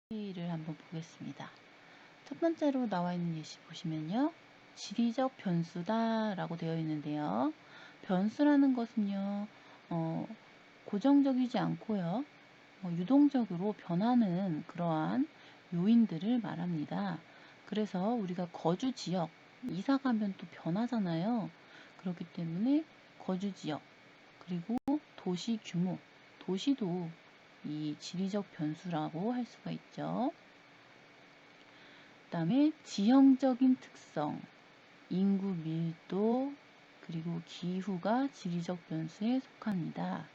를 한번 보겠습니다. 첫 번째로 나와 있는 예시 보시면요. 지리적 변수다 라고 되어 있는데요. 변수라는 것은요. 고정적이지 않고요. 유동적으로 변하는 그러한 요인들을 말합니다. 그래서 우리가 거주 지역, 이사 가면 또 변하잖아요. 그렇기 때문에 거주 지역, 그리고 도시 규모, 도시도 이 지리적 변수라고 할 수가 있죠. 그 다음에 지형적인 특성, 인구 밀도, 그리고 기후가 지리적 변수에 속합니다.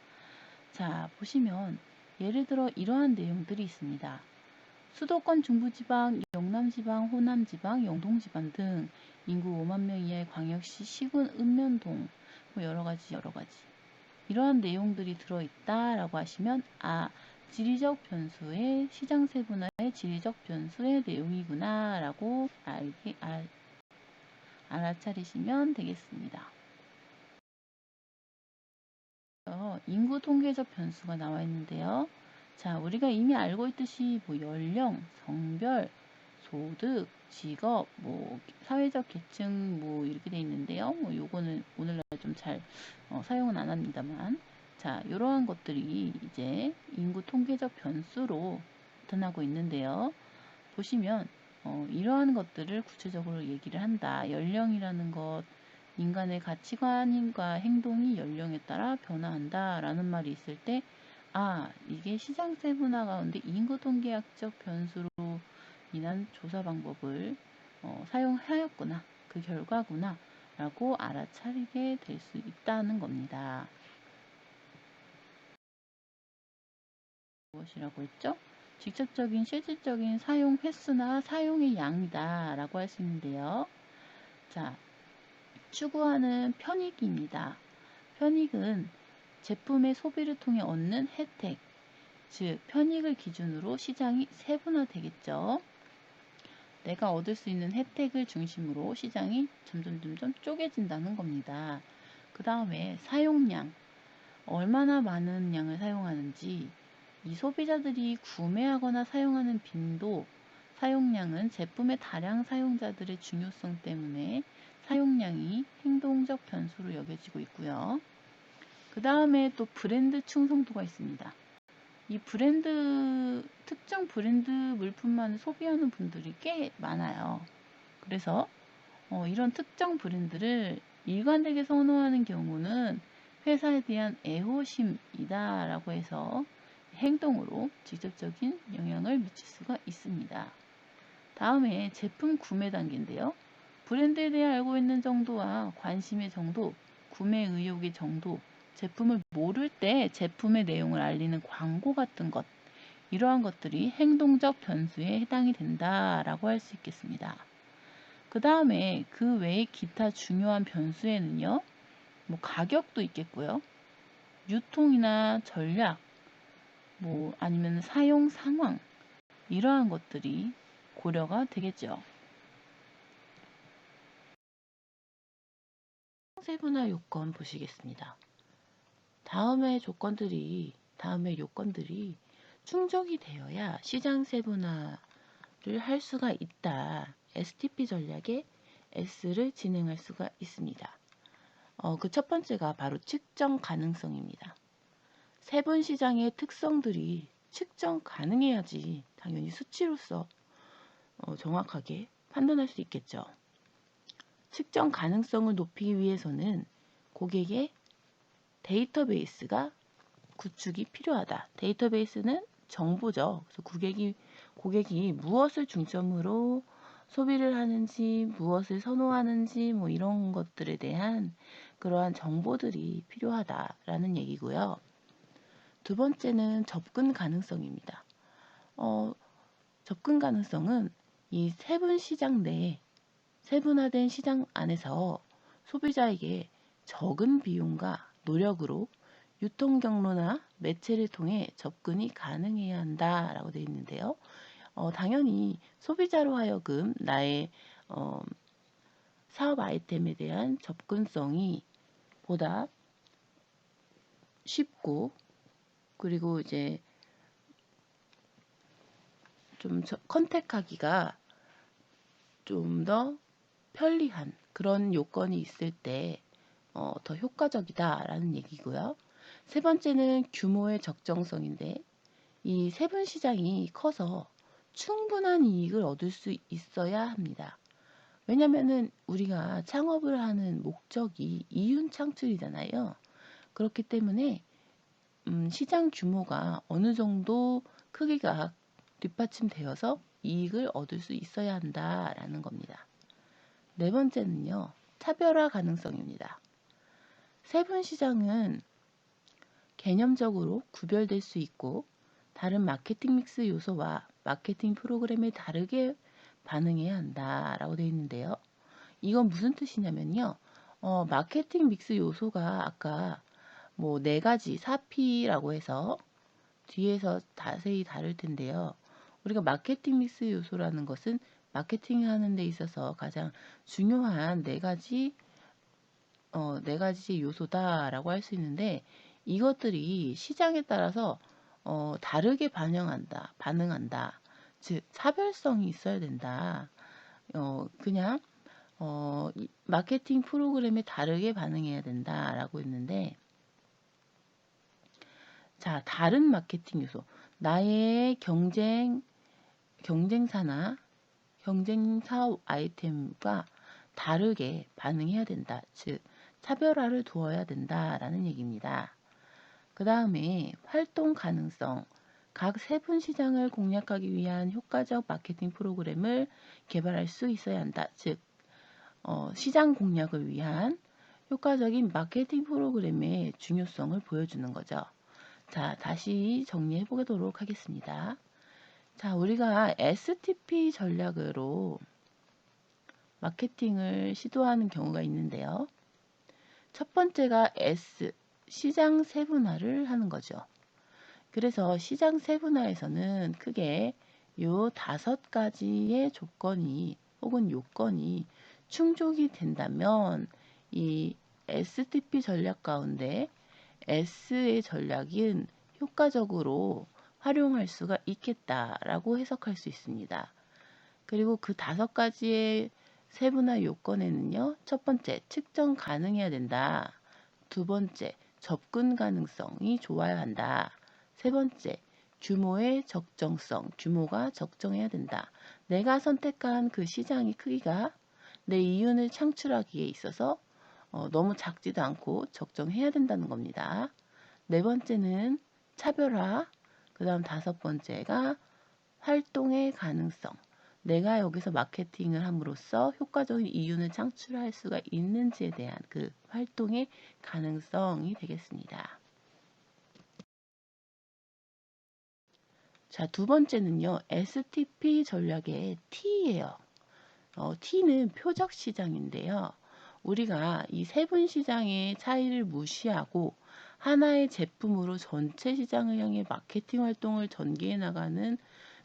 자, 보시면 예를 들어 이러한 내용들이 있습니다. 수도권 중부지방, 영남지방, 호남지방, 영동지방 등 인구 5만 명 이하의 광역시 시군 읍면동 뭐 여러가지 이러한 내용들이 들어있다라고 하시면 지리적 변수의 시장 세분화의 지리적 변수의 내용이구나 라고 알아차리시면 되겠습니다. 인구 통계적 변수가 나와 있는데요. 자, 우리가 이미 알고 있듯이 연령, 성별, 소득, 직업, 사회적 계층 이렇게 돼 있는데요. 요거는 오늘날 좀 잘 사용은 안 합니다만, 자, 이러한 것들이 이제 인구 통계적 변수로 나타나고 있는데요. 보시면 이러한 것들을 구체적으로 얘기를 한다. 연령이라는 것, 인간의 가치관과 행동이 연령에 따라 변화한다 라는 말이 있을 때 이게 시장 세분화 가운데 인구 통계학적 변수로 인한 조사 방법을 사용하였구나, 그 결과구나 라고 알아차리게 될 수 있다는 겁니다. 무엇이라고 했죠? 직접적인 실질적인 사용 횟수나 사용의 양이다 라고 할 수 있는데요. 자, 추구하는 편익입니다. 편익은 제품의 소비를 통해 얻는 혜택, 즉 편익을 기준으로 시장이 세분화되겠죠. 내가 얻을 수 있는 혜택을 중심으로 시장이 점점 쪼개진다는 겁니다. 그 다음에 사용량, 얼마나 많은 양을 사용하는지, 이 소비자들이 구매하거나 사용하는 빈도, 사용량은 제품의 다량 사용자들의 중요성 때문에 사용량이 행동적 변수로 여겨지고 있고요. 그 다음에 또 브랜드 충성도가 있습니다. 이 특정 브랜드 물품만 소비하는 분들이 꽤 많아요. 그래서 이런 특정 브랜드를 일관되게 선호하는 경우는 회사에 대한 애호심이다 라고 해서 행동으로 직접적인 영향을 미칠 수가 있습니다. 다음에 제품 구매 단계인데요. 브랜드에 대해 알고 있는 정도와 관심의 정도, 구매 의욕의 정도, 제품을 모를 때 제품의 내용을 알리는 광고 같은 것, 이러한 것들이 행동적 변수에 해당이 된다라고 할 수 있겠습니다. 그 다음에 그 외에 기타 중요한 변수에는요, 가격도 있겠고요. 유통이나 전략, 아니면 사용 상황, 이러한 것들이 고려가 되겠죠. 세분화 요건 보시겠습니다. 다음의 요건들이 충족이 되어야 시장 세분화를 할 수가 있다. STP 전략의 S를 진행할 수가 있습니다. 그 첫 번째가 바로 측정 가능성입니다. 세분 시장의 특성들이 측정 가능해야지 당연히 수치로서 정확하게 판단할 수 있겠죠. 측정 가능성을 높이기 위해서는 고객의 데이터베이스가 구축이 필요하다. 데이터베이스는 정보죠. 그래서 고객이 무엇을 중점으로 소비를 하는지, 무엇을 선호하는지, 이런 것들에 대한 그러한 정보들이 필요하다라는 얘기고요. 두 번째는 접근 가능성입니다. 접근 가능성은 이 세분 시장 내에 세분화된 시장 안에서 소비자에게 적은 비용과 노력으로 유통 경로나 매체를 통해 접근이 가능해야 한다라고 되어 있는데요. 당연히 소비자로 하여금 나의 사업 아이템에 대한 접근성이 보다 쉽고, 그리고 이제 좀 컨택하기가 좀 더 편리한 그런 요건이 있을 때 더 효과적이다라는 얘기고요. 세 번째는 규모의 적정성인데 이 세분 시장이 커서 충분한 이익을 얻을 수 있어야 합니다. 왜냐면은 우리가 창업을 하는 목적이 이윤 창출이잖아요. 그렇기 때문에 시장 규모가 어느 정도 크기가 뒷받침되어서 이익을 얻을 수 있어야 한다라는 겁니다. 네 번째는요, 차별화 가능성입니다. 세분 시장은 개념적으로 구별될 수 있고 다른 마케팅 믹스 요소와 마케팅 프로그램에 다르게 반응해야 한다라고 되어 있는데요. 이건 무슨 뜻이냐면요. 마케팅 믹스 요소가 아까 뭐 4가지 4P라고 해서 뒤에서 자세히 다룰 텐데요. 우리가 마케팅 믹스 요소라는 것은 마케팅 하는 데 있어서 가장 중요한 4가지 요소다라고 할 수 있는데 이것들이 시장에 따라서 다르게 반응한다. 즉 차별성이 있어야 된다. 그냥 마케팅 프로그램에 다르게 반응해야 된다라고 했는데 자, 다른 마케팅 요소. 나의 경쟁사나 경쟁사 아이템과 다르게 반응해야 된다. 즉, 차별화를 두어야 된다라는 얘기입니다. 그 다음에 활동 가능성. 각 세분 시장을 공략하기 위한 효과적 마케팅 프로그램을 개발할 수 있어야 한다. 즉, 시장 공략을 위한 효과적인 마케팅 프로그램의 중요성을 보여주는 거죠. 자, 다시 정리해 보도록 하겠습니다. 자, 우리가 STP 전략으로 마케팅을 시도하는 경우가 있는데요. 첫 번째가 S, 시장 세분화를 하는 거죠. 그래서 시장 세분화에서는 크게 요 5가지의 조건이 혹은 요건이 충족이 된다면 이 STP 전략 가운데 S의 전략은 효과적으로 활용할 수가 있겠다라고 해석할 수 있습니다. 그리고 그 5가지의 세분화 요건에는요. 첫 번째, 측정 가능해야 된다. 두 번째, 접근 가능성이 좋아야 한다. 세 번째, 규모의 적정성, 규모가 적정해야 된다. 내가 선택한 그 시장의 크기가 내 이윤을 창출하기에 있어서 너무 작지도 않고 적정해야 된다는 겁니다. 네 번째는 차별화, 그 다음 5번째가 활동의 가능성. 내가 여기서 마케팅을 함으로써 효과적인 이윤을 창출할 수가 있는지에 대한 그 활동의 가능성이 되겠습니다. 자, 두 번째는요. STP 전략의 T예요. T는 표적 시장인데요. 우리가 이 세분 시장의 차이를 무시하고 하나의 제품으로 전체 시장을 향해 마케팅 활동을 전개해 나가는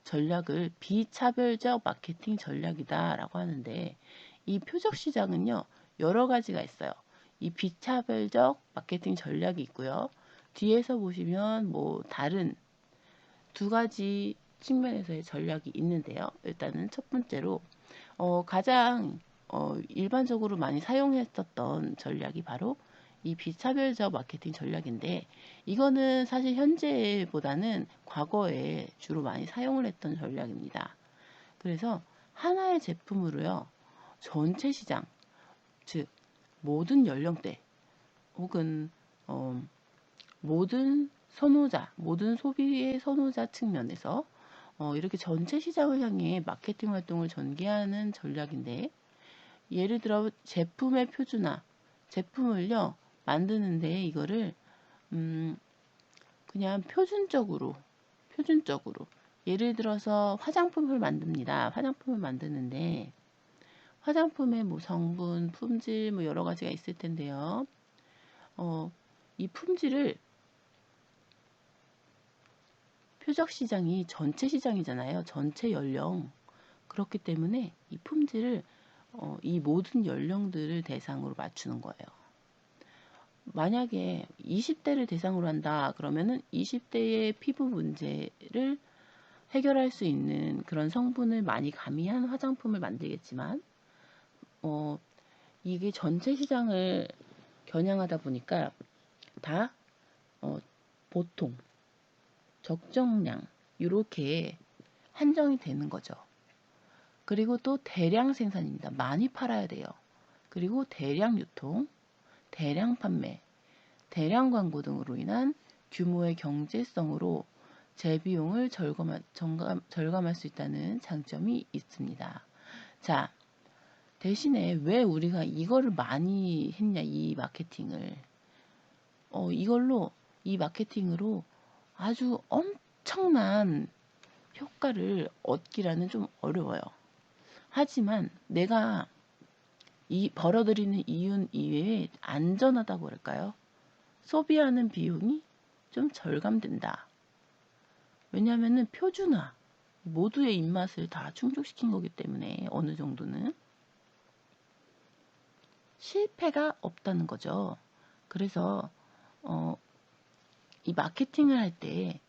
전략을 비차별적 마케팅 전략이다라고 하는데 이 표적 시장은요. 여러 가지가 있어요. 이 비차별적 마케팅 전략이 있고요. 뒤에서 보시면 뭐 다른 2가지 측면에서의 전략이 있는데요. 일단은 첫 번째로 가장 일반적으로 많이 사용했었던 전략이 바로 이 비차별적 마케팅 전략인데 이거는 사실 현재보다는 과거에 주로 많이 사용을 했던 전략입니다. 그래서 하나의 제품으로요. 전체 시장, 즉 모든 연령대 혹은 모든 선호자, 모든 소비의 선호자 측면에서 이렇게 전체 시장을 향해 마케팅 활동을 전개하는 전략인데 예를 들어 제품의 표준화, 제품을요 만드는데 이거를 그냥 표준적으로 예를 들어서 화장품을 만듭니다. 화장품을 만드는데 화장품의 뭐 성분, 품질 뭐 여러 가지가 있을 텐데요. 이 품질을 표적 시장이 전체 시장이잖아요. 전체 연령. 그렇기 때문에 이 품질을 이 모든 연령들을 대상으로 맞추는 거예요. 만약에 20대를 대상으로 한다 그러면은 20대의 피부 문제를 해결할 수 있는 그런 성분을 많이 가미한 화장품을 만들겠지만 이게 전체 시장을 겨냥하다 보니까 다 보통 적정량 이렇게 한정이 되는 거죠. 그리고 또 대량 생산입니다. 많이 팔아야 돼요. 그리고 대량 유통, 대량 판매, 대량 광고 등으로 인한 규모의 경제성으로 제 비용을 절감할 수 있다는 장점이 있습니다. 자, 대신에 왜 우리가 이거를 많이 했냐, 이 마케팅을. 이 마케팅으로 아주 엄청난 효과를 얻기라는 좀 어려워요. 하지만 내가 벌어들이는 이윤 이외에 안전하다고 그럴까요? 소비하는 비용이 좀 절감된다. 왜냐하면 표준화, 모두의 입맛을 다 충족시킨 거기 때문에 어느 정도는 실패가 없다는 거죠. 그래서 이 마케팅을 할 때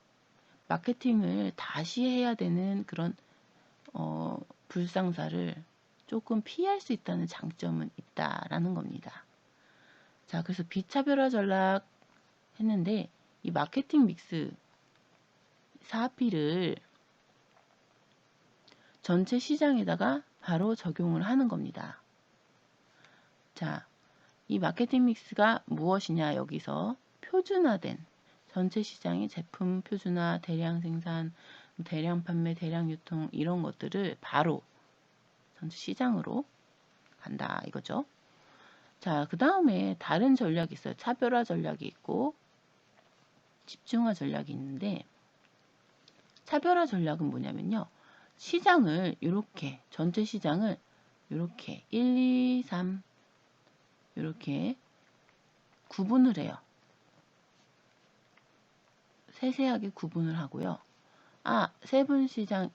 마케팅을 다시 해야 되는 그런 불상사를 조금 피할 수 있다는 장점은 있다라는 겁니다. 자, 그래서 비차별화 전략 했는데 이 마케팅 믹스 4P를 전체 시장에다가 바로 적용을 하는 겁니다. 자, 이 마케팅 믹스가 무엇이냐, 여기서 표준화된 전체 시장의 제품 표준화, 대량 생산, 대량 판매, 대량 유통 이런 것들을 바로 전체 시장으로 간다 이거죠. 자, 그 다음에 다른 전략이 있어요. 차별화 전략이 있고 집중화 전략이 있는데, 차별화 전략은 뭐냐면요. 시장을 이렇게 전체 시장을 이렇게 1, 2, 3 이렇게 구분을 해요. 세세하게 구분을 하고요. 세분 시장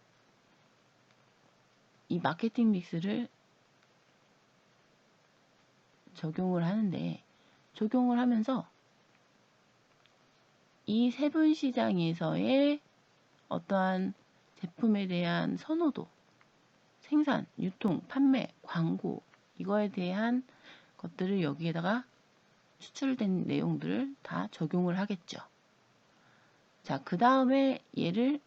이 마케팅 믹스를 적용을 하는데, 적용을 하면서 이 세분 시장에서의 어떠한 제품에 대한 선호도, 생산, 유통, 판매, 광고 이거에 대한 것들을 여기에다가 추출된 내용들을 다 적용을 하겠죠. 자, 그 다음에 얘를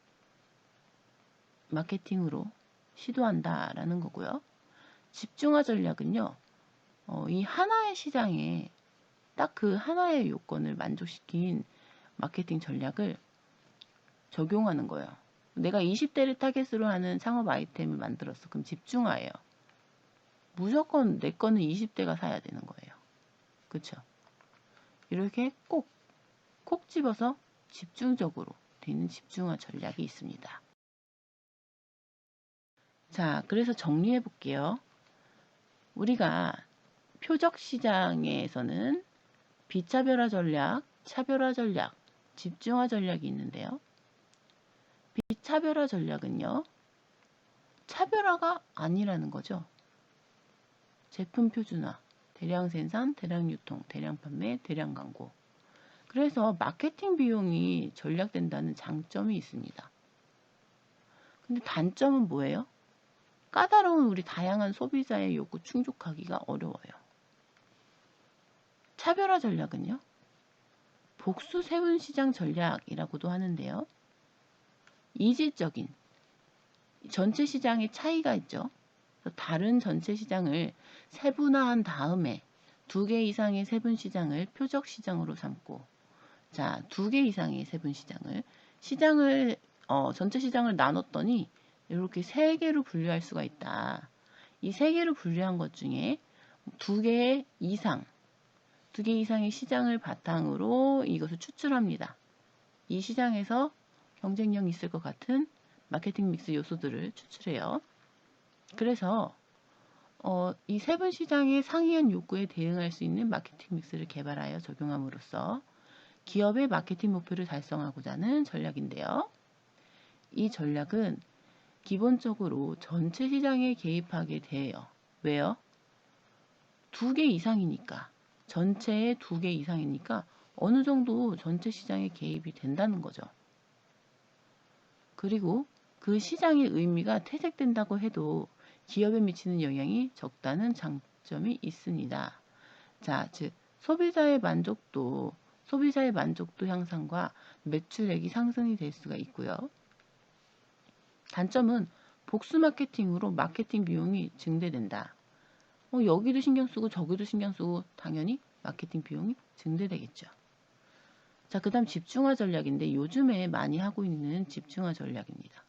마케팅으로 시도한다라는 거고요. 집중화 전략은요. 이 하나의 시장에 딱 그 하나의 요건을 만족시킨 마케팅 전략을 적용하는 거예요. 내가 20대를 타겟으로 하는 창업 아이템을 만들었어. 그럼 집중화예요. 무조건 내 거는 20대가 사야 되는 거예요. 그쵸? 이렇게 꼭 집어서 집중적으로 되는 집중화 전략이 있습니다. 자, 그래서 정리해 볼게요. 우리가 표적 시장에서는 비차별화 전략, 차별화 전략, 집중화 전략이 있는데요. 비차별화 전략은요, 차별화가 아니라는 거죠. 제품 표준화, 대량 생산, 대량 유통, 대량 판매, 대량 광고. 그래서 마케팅 비용이 절약된다는 장점이 있습니다. 근데 단점은 뭐예요? 까다로운 우리 다양한 소비자의 요구 충족하기가 어려워요. 차별화 전략은요, 복수 세분 시장 전략이라고도 하는데요. 이질적인 전체 시장의 차이가 있죠. 다른 전체 시장을 세분화한 다음에 2개 이상의 세분 시장을 표적 시장으로 삼고, 자, 2개 이상의 세분 시장을 전체 시장을 나눴더니 이렇게 3개로 분류할 수가 있다. 이 3개로 분류한 것 중에 2개 이상의 시장을 바탕으로 이것을 추출합니다. 이 시장에서 경쟁력이 있을 것 같은 마케팅 믹스 요소들을 추출해요. 그래서 이 세분 시장의 상이한 요구에 대응할 수 있는 마케팅 믹스를 개발하여 적용함으로써 기업의 마케팅 목표를 달성하고자 하는 전략인데요. 이 전략은 기본적으로 전체 시장에 개입하게 돼요. 왜요? 2개 이상이니까. 전체에 2개 이상이니까 어느 정도 전체 시장에 개입이 된다는 거죠. 그리고 그 시장의 의미가 퇴색된다고 해도 기업에 미치는 영향이 적다는 장점이 있습니다. 자, 즉 소비자의 만족도 향상과 매출액이 상승이 될 수가 있고요. 단점은 복수 마케팅으로 마케팅 비용이 증대된다. 여기도 신경 쓰고 저기도 신경 쓰고 당연히 마케팅 비용이 증대되겠죠. 자, 그 다음 집중화 전략인데 요즘에 많이 하고 있는 집중화 전략입니다.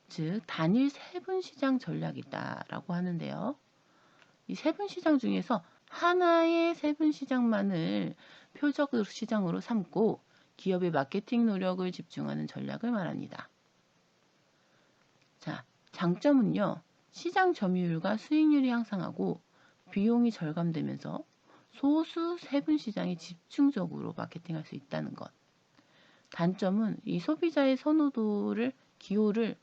즉 단일 세분 시장 전략이다라고 하는데요. 이 세분 시장 중에서 하나의 세분 시장만을 표적 시장으로 삼고 기업의 마케팅 노력을 집중하는 전략을 말합니다. 자, 장점은요. 시장 점유율과 수익률이 향상하고 비용이 절감되면서 소수 세분 시장에 집중적으로 마케팅할 수 있다는 것. 단점은 이 소비자의 선호도를 기호를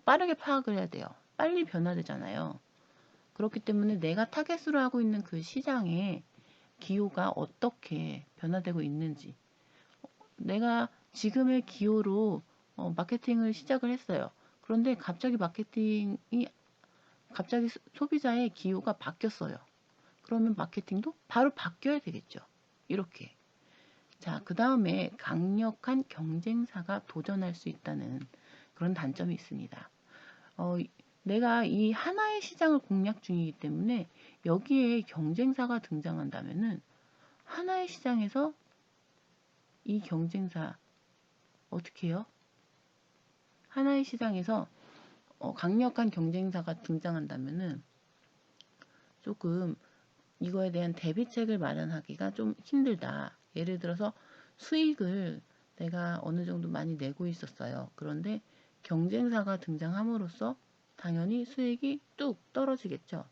빠르게 파악을 해야 돼요. 빨리 변화되잖아요. 그렇기 때문에 내가 타겟으로 하고 있는 그 시장의 기호가 어떻게 변화되고 있는지 내가 지금의 기호로 마케팅을 시작을 했어요. 그런데 갑자기 소비자의 기호가 바뀌었어요. 그러면 마케팅도 바로 바뀌어야 되겠죠. 이렇게. 자, 그 다음에 강력한 경쟁사가 도전할 수 있다는 그런 단점이 있습니다. 내가 이 하나의 시장을 공략 중이기 때문에 여기에 경쟁사가 등장한다면은 하나의 시장에서 이 경쟁사 어떻게 해요? 하나의 시장에서 강력한 경쟁사가 등장한다면은 조금 이거에 대한 대비책을 마련하기가 좀 힘들다. 예를 들어서 수익을 내가 어느 정도 많이 내고 있었어요. 그런데 경쟁사가 등장함으로써 당연히 수익이 뚝 떨어지겠죠.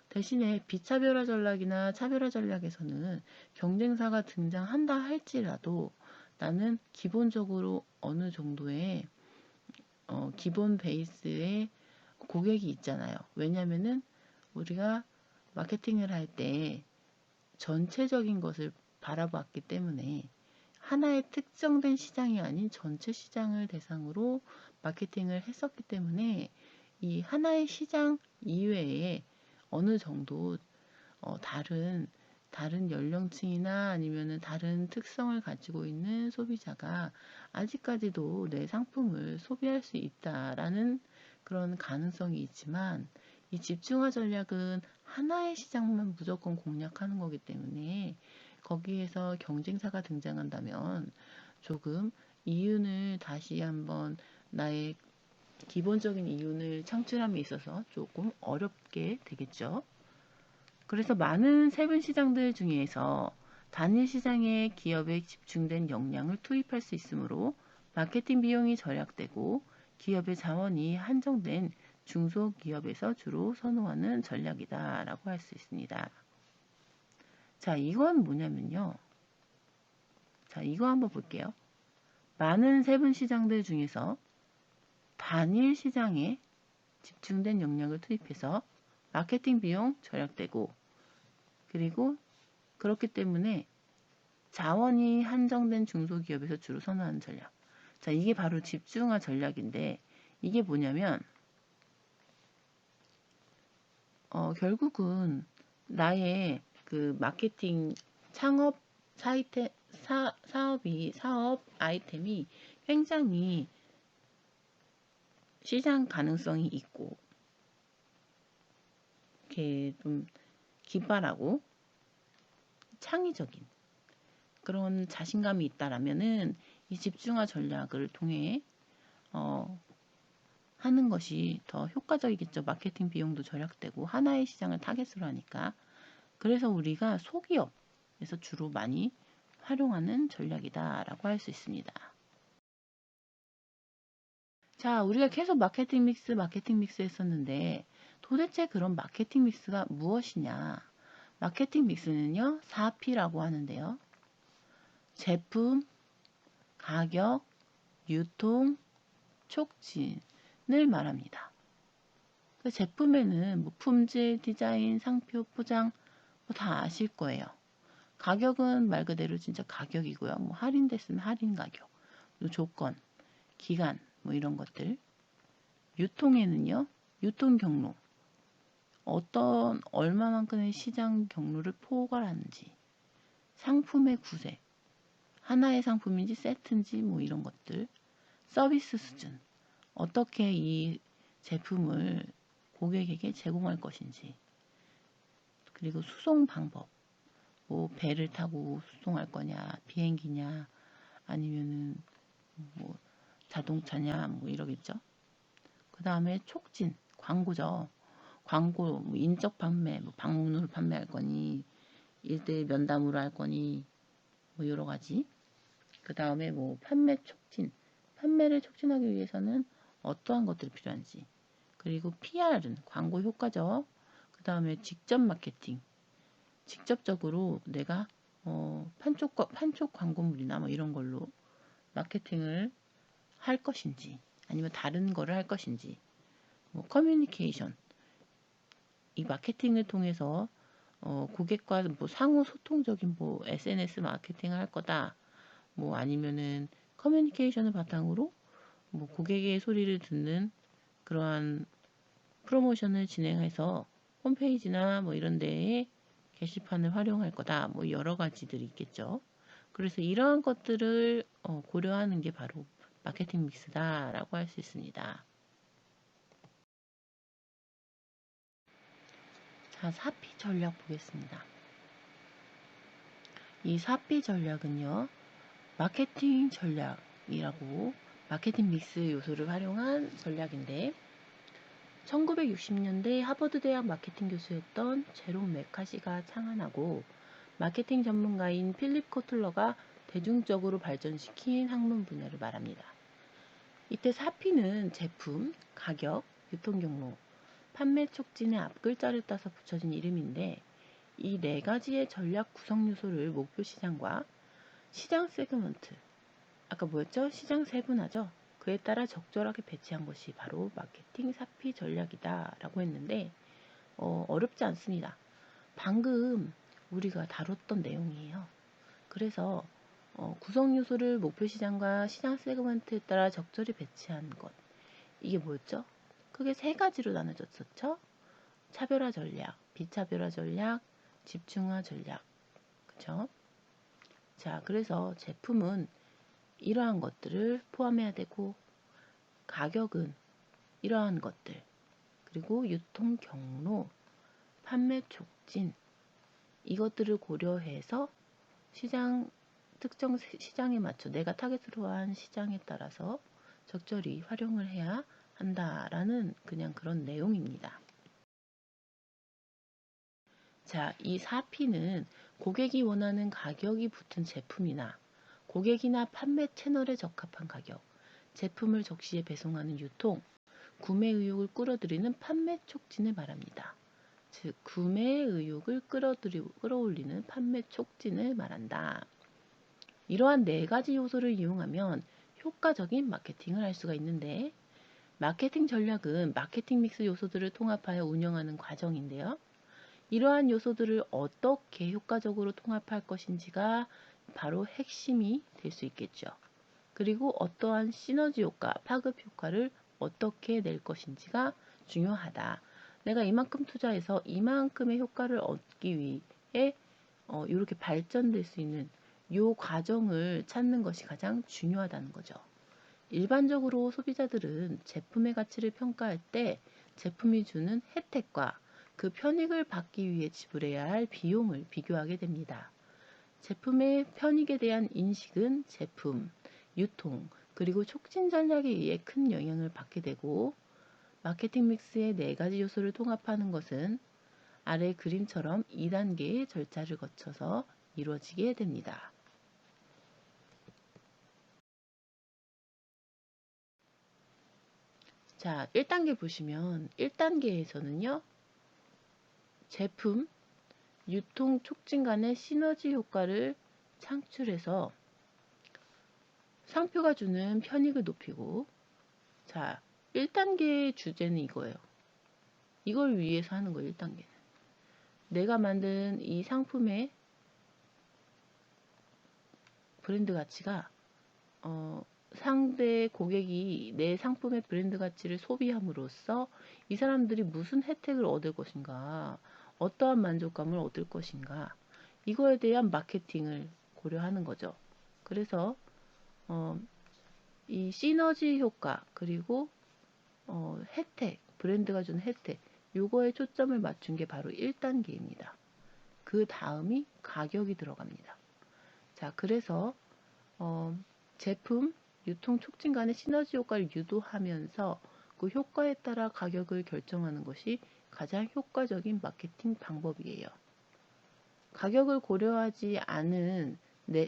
대신에 비차별화 전략이나 차별화 전략에서는 경쟁사가 등장한다 할지라도 나는 기본적으로 어느 정도의 기본 베이스의 고객이 있잖아요. 왜냐면은 우리가 마케팅을 할 때 전체적인 것을 바라봤기 때문에 하나의 특정된 시장이 아닌 전체 시장을 대상으로 마케팅을 했었기 때문에 이 하나의 시장 이외에 어느 정도 다른 연령층이나 아니면은 다른 특성을 가지고 있는 소비자가 아직까지도 내 상품을 소비할 수 있다라는 그런 가능성이 있지만 이 집중화 전략은 하나의 시장만 무조건 공략하는 거기 때문에 거기에서 경쟁사가 등장한다면 조금 이윤을 다시 한번 나의 기본적인 이윤을 창출함에 있어서 조금 어렵게 되겠죠. 그래서 많은 세분 시장들 중에서 단일 시장에 기업에 집중된 역량을 투입할 수 있으므로 마케팅 비용이 절약되고 기업의 자원이 한정된 중소기업에서 주로 선호하는 전략이다라고 할 수 있습니다. 자, 이건 뭐냐면요. 자, 이거 한번 볼게요. 많은 세분 시장들 중에서 단일 시장에 집중된 역량을 투입해서 마케팅 비용 절약되고 그리고 그렇기 때문에 자원이 한정된 중소기업에서 주로 선호하는 전략. 자, 이게 바로 집중화 전략인데 이게 뭐냐면 결국은 나의 그 마케팅 창업 사업 아이템이 굉장히 시장 가능성이 있고 이렇게 좀 기발하고 창의적인 그런 자신감이 있다라면은 이 집중화 전략을 통해 하는 것이 더 효과적이겠죠. 마케팅 비용도 절약되고 하나의 시장을 타겟으로 하니까. 그래서 우리가 소기업에서 주로 많이 활용하는 전략이다라고 할 수 있습니다. 자, 우리가 계속 마케팅 믹스 했었는데 도대체 그런 마케팅 믹스가 무엇이냐? 마케팅 믹스는요, 4P라고 하는데요. 제품, 가격, 유통, 촉진을 말합니다. 그 제품에는 뭐 품질, 디자인, 상표, 포장 뭐 다 아실 거예요. 가격은 말 그대로 진짜 가격이고요. 뭐 할인됐으면 할인 가격, 조건, 기간 뭐 이런 것들. 유통에는요, 유통 경로, 얼마만큼의 시장 경로를 포괄하는지, 상품의 구색, 하나의 상품인지 세트인지 뭐 이런 것들, 서비스 수준, 어떻게 이 제품을 고객에게 제공할 것인지, 그리고 수송 방법, 뭐 배를 타고 수송할 거냐, 비행기냐, 아니면은 뭐 자동차냐, 뭐 이러겠죠. 그 다음에 촉진, 광고죠. 광고, 뭐 인적 판매, 뭐 방문으로 판매할 거니, 1대1 면담으로 할 거니, 뭐 여러 가지. 그 다음에 뭐 판매 촉진, 판매를 촉진하기 위해서는 어떠한 것들이 필요한지. 그리고 PR은 광고 효과죠. 그 다음에 직접 마케팅, 직접적으로 내가 판촉 광고물이나 뭐 이런 걸로 마케팅을 할 것인지, 아니면 다른 거를 할 것인지, 뭐 커뮤니케이션, 이 마케팅을 통해서 고객과 뭐 상호 소통적인 뭐 SNS 마케팅을 할 거다. 뭐 아니면은 커뮤니케이션을 바탕으로 뭐 고객의 소리를 듣는 그러한 프로모션을 진행해서 홈페이지나 뭐 이런 데에 게시판을 활용할 거다. 뭐 여러 가지들이 있겠죠. 그래서 이러한 것들을 고려하는 게 바로 마케팅 믹스다라고 할 수 있습니다. 자, 4P 전략 보겠습니다. 이 4P 전략은요, 마케팅 전략이라고 마케팅 믹스 요소를 활용한 전략인데 1960년대 하버드 대학 마케팅 교수였던 제롬 메카시가 창안하고 마케팅 전문가인 필립 코틀러가 대중적으로 발전시킨 학문 분야를 말합니다. 이때 4P는 제품, 가격, 유통경로, 판매 촉진의 앞글자를 따서 붙여진 이름인데 이 네 가지의 전략 구성 요소를 목표 시장과 시장 세그먼트, 아까 뭐였죠? 시장 세분화죠. 그에 따라 적절하게 배치한 것이 바로 마케팅 4P 전략이다 라고 했는데 어렵지 않습니다. 방금 우리가 다뤘던 내용이에요. 그래서 구성 요소를 목표 시장과 시장 세그먼트에 따라 적절히 배치한 것, 이게 뭐였죠? 크게 세 가지로 나눠졌었죠. 차별화 전략, 비차별화 전략, 집중화 전략. 그쵸? 자, 그래서 제품은 이러한 것들을 포함해야 되고 가격은 이러한 것들, 그리고 유통 경로, 판매 촉진, 이것들을 고려해서 특정 시장에 맞춰 내가 타겟으로 한 시장에 따라서 적절히 활용을 해야 한다라는 그냥 그런 내용입니다. 자, 이 4P는 고객이 원하는 가격이 붙은 제품이나 고객이나 판매 채널에 적합한 가격, 제품을 적시에 배송하는 유통, 구매 의욕을 끌어들이는 판매 촉진을 말합니다. 즉, 구매 의욕을 끌어올리는 판매 촉진을 말한다. 이러한 네 가지 요소를 이용하면 효과적인 마케팅을 할 수가 있는데 마케팅 전략은 마케팅 믹스 요소들을 통합하여 운영하는 과정인데요. 이러한 요소들을 어떻게 효과적으로 통합할 것인지가 바로 핵심이 될 수 있겠죠. 그리고 어떠한 시너지 효과, 파급 효과를 어떻게 낼 것인지가 중요하다. 내가 이만큼 투자해서 이만큼의 효과를 얻기 위해 이렇게 발전될 수 있는 요 과정을 찾는 것이 가장 중요하다는 거죠. 일반적으로 소비자들은 제품의 가치를 평가할 때 제품이 주는 혜택과 그 편익을 받기 위해 지불해야 할 비용을 비교하게 됩니다. 제품의 편익에 대한 인식은 제품, 유통, 그리고 촉진 전략에 의해 큰 영향을 받게 되고 마케팅 믹스의 네 가지 요소를 통합하는 것은 아래 그림처럼 2단계의 절차를 거쳐서 이루어지게 됩니다. 자, 1단계 보시면 1단계에서는요. 제품, 유통 촉진 간의 시너지 효과를 창출해서 상표가 주는 편익을 높이고 자, 1단계의 주제는 이거예요. 이걸 위해서 하는 거예요. 1단계는. 내가 만든 이 상품의 브랜드 가치가 상대 고객이 내 상품의 브랜드 가치를 소비함으로써 이 사람들이 무슨 혜택을 얻을 것인가, 어떠한 만족감을 얻을 것인가, 이거에 대한 마케팅을 고려하는 거죠. 그래서 이 시너지 효과 그리고 혜택, 브랜드가 주는 혜택, 요거에 초점을 맞춘 게 바로 1단계입니다. 그 다음이 가격이 들어갑니다. 자, 그래서 제품 유통 촉진 간의 시너지 효과를 유도하면서 그 효과에 따라 가격을 결정하는 것이 가장 효과적인 마케팅 방법이에요. 가격을 고려하지 않은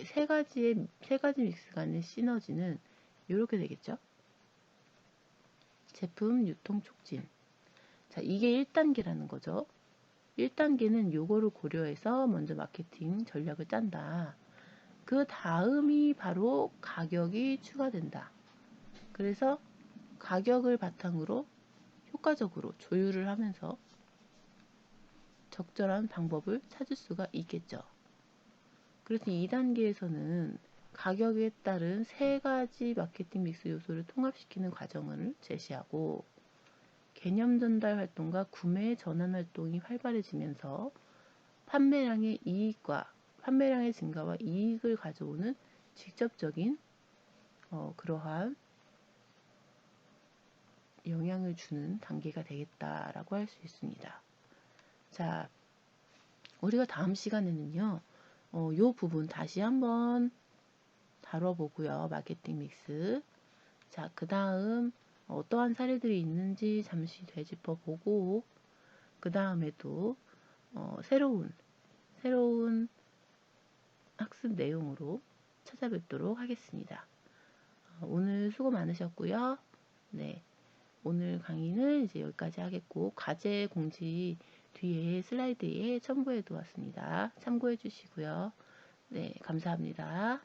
세 가지 믹스 간의 시너지는 이렇게 되겠죠. 제품 유통 촉진. 자, 이게 1단계라는 거죠. 1단계는 요거를 고려해서 먼저 마케팅 전략을 짠다. 그 다음이 바로 가격이 추가된다. 그래서 가격을 바탕으로 효과적으로 조율을 하면서 적절한 방법을 찾을 수가 있겠죠. 그래서 2단계에서는 가격에 따른 세 가지 마케팅 믹스 요소를 통합시키는 과정을 제시하고 개념 전달 활동과 구매 전환 활동이 활발해지면서 판매량의 증가와 이익을 가져오는 직접적인 그러한 영향을 주는 단계가 되겠다라고 할 수 있습니다. 자, 우리가 다음 시간에는요, 요 부분 다시 한번 다뤄보고요. 마케팅 믹스. 자, 그 다음 어떠한 사례들이 있는지 잠시 되짚어보고 그 다음에도 새로운 학습 내용으로 찾아뵙도록 하겠습니다. 오늘 수고 많으셨고요. 네, 오늘 강의는 이제 여기까지 하겠고 과제 공지 뒤에 슬라이드에 첨부해 두었습니다. 참고해 주시고요. 네, 감사합니다.